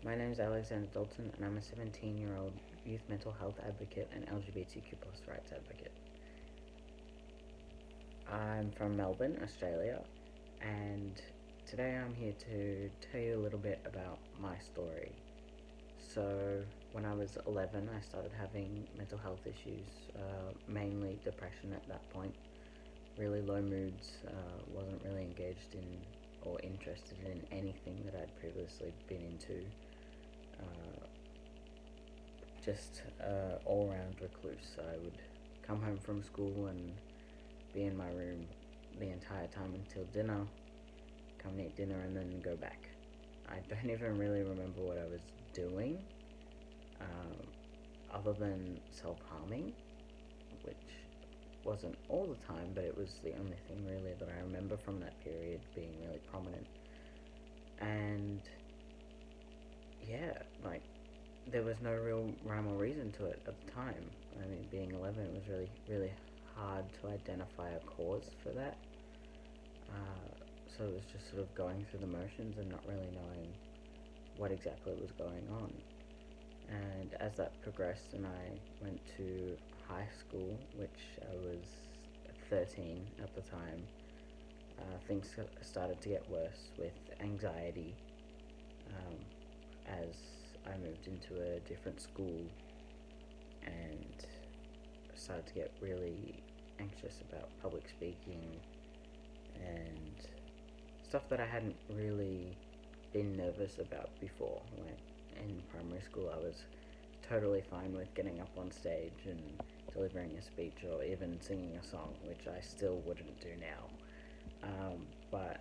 My name is Alexander Dalton, and I'm a 17-year-old youth mental health advocate and LGBTQ plus rights advocate. I'm from Melbourne, Australia, and today I'm here to tell you a little bit about my story. So, when I was 11, I started having mental health issues, mainly depression at that point, really low moods, wasn't really engaged in or interested in anything that I'd previously been into. Uh, just all round recluse. I would come home from school and be in my room the entire time until dinner, come and eat dinner, and then go back. I don't even really remember what I was doing, um, other than self harming, which wasn't all the time, but it was the only thing really that I remember from that period being really prominent. And yeah, like, there was no real rhyme or reason to it at the time. I mean, being 11, it was really, really hard to identify a cause for that. So it was just sort of going through the motions and not really knowing what exactly was going on. And as that progressed and I went to high school, which I was 13 at the time, things started to get worse with anxiety, um, as I moved into a different school and started to get really anxious about public speaking and stuff that I hadn't really been nervous about before. Like in primary school, I was totally fine with getting up on stage and delivering a speech or even singing a song, which I still wouldn't do now. But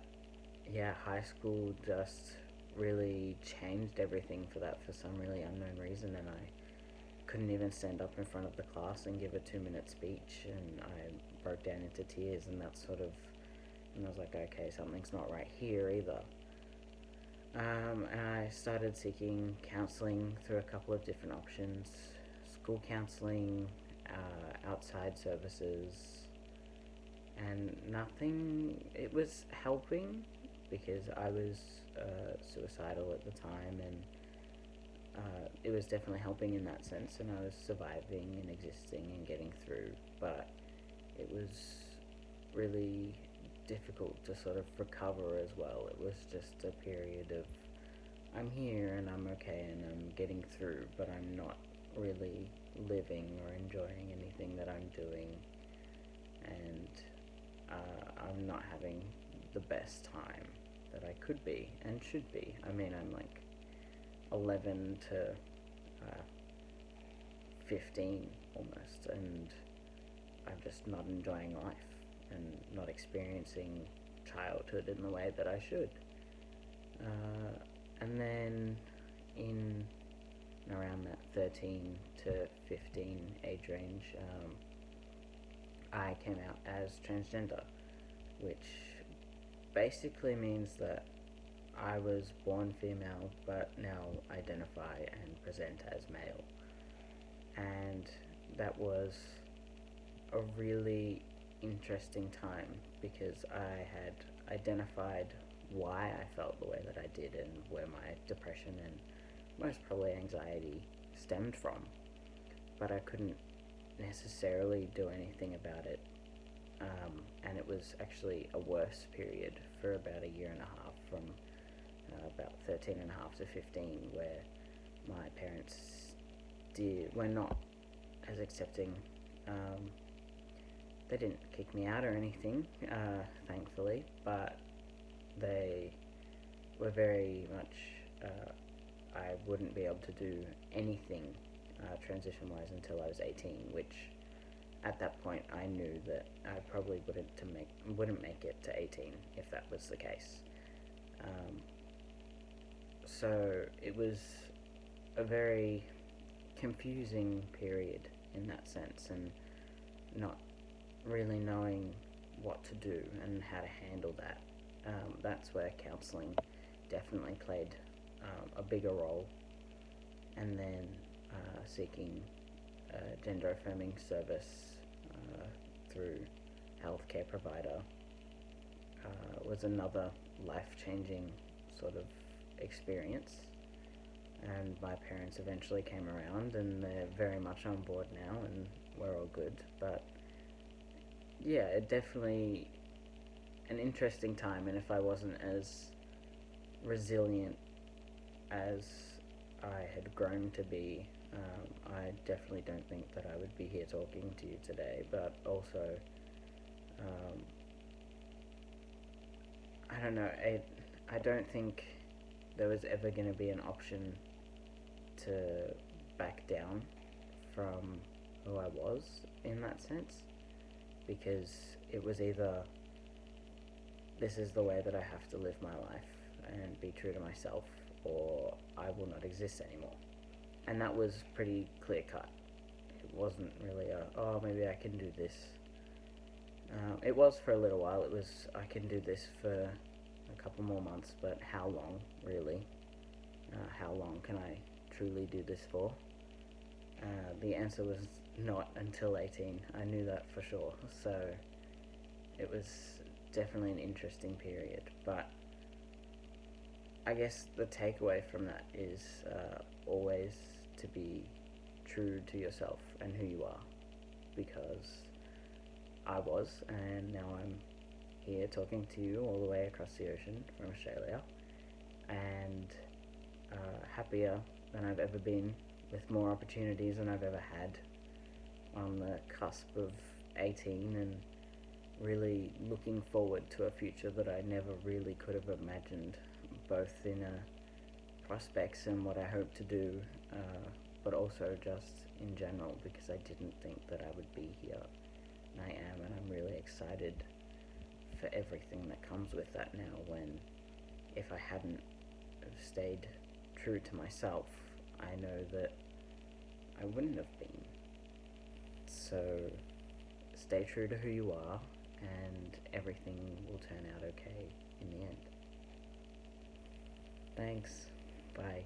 yeah, high school just really changed everything for that for some really unknown reason, and I couldn't even stand up in front of the class and give a 2 minute speech, and I broke down into tears, and that sort of, and I was like, okay, something's not right here either. And I started seeking counselling through a couple of different options: school counselling, outside services, and nothing. It was helping because I was suicidal at the time, and it was definitely helping in that sense, and I was surviving and existing and getting through, but it was really difficult to sort of recover as well. It was just a period of, I'm here and I'm okay and I'm getting through, but I'm not really living or enjoying anything that I'm doing, and I'm not having the best time that I could be and should be. I mean, I'm like 11 to 15 almost, and I'm just not enjoying life and not experiencing childhood in the way that I should. And then in around that 13 to 15 age range, I came out as transgender, which basically means that I was born female but now identify and present as male. And that was a really interesting time because I had identified why I felt the way that I did and where my depression and most probably anxiety stemmed from, but I couldn't necessarily do anything about it. And it was actually a worse period for about a year and a half, from about 13 and a half to 15, where my parents were not as accepting. They didn't kick me out or anything, thankfully, but they were very much, I wouldn't be able to do anything transition wise until I was 18, which at that point I knew that I probably wouldn't make it to 18 if that was the case. So it was a very confusing period in that sense, and not really knowing what to do and how to handle that. That's where counselling definitely played a bigger role, and then seeking a gender affirming service through healthcare provider was another life changing sort of experience. and my parents eventually came around, and they're very much on board now, and we're all good. But yeah, it definitely an interesting time, and if I wasn't as resilient as I had grown to be, I definitely don't think that I would be here talking to you today. But also, um, I don't know. I don't think there was ever going to be an option to back down from who I was in that sense, because it was either this is the way that I have to live my life and be true to myself, or I will not exist anymore. And that was pretty clear cut. It wasn't really oh, maybe I can do this. It was for a little while. It was, I can do this for a couple more months, but how long, really? How long can I truly do this for? The answer was not until 18. I knew that for sure. So it was definitely an interesting period. But I guess the takeaway from that is always to be true to yourself and who you are, because I was, and now I'm here talking to you all the way across the ocean from Australia, and happier than I've ever been, with more opportunities than I've ever had, on the cusp of 18, and really looking forward to a future that I never really could have imagined, both in prospects and what I hope to do, but also just in general, because I didn't think that I would be here. And I am, and I'm really excited for everything that comes with that now, when if I hadn't stayed true to myself, I know that I wouldn't have been. So stay true to who you are, and everything will turn out okay in the end. Thanks. Bye.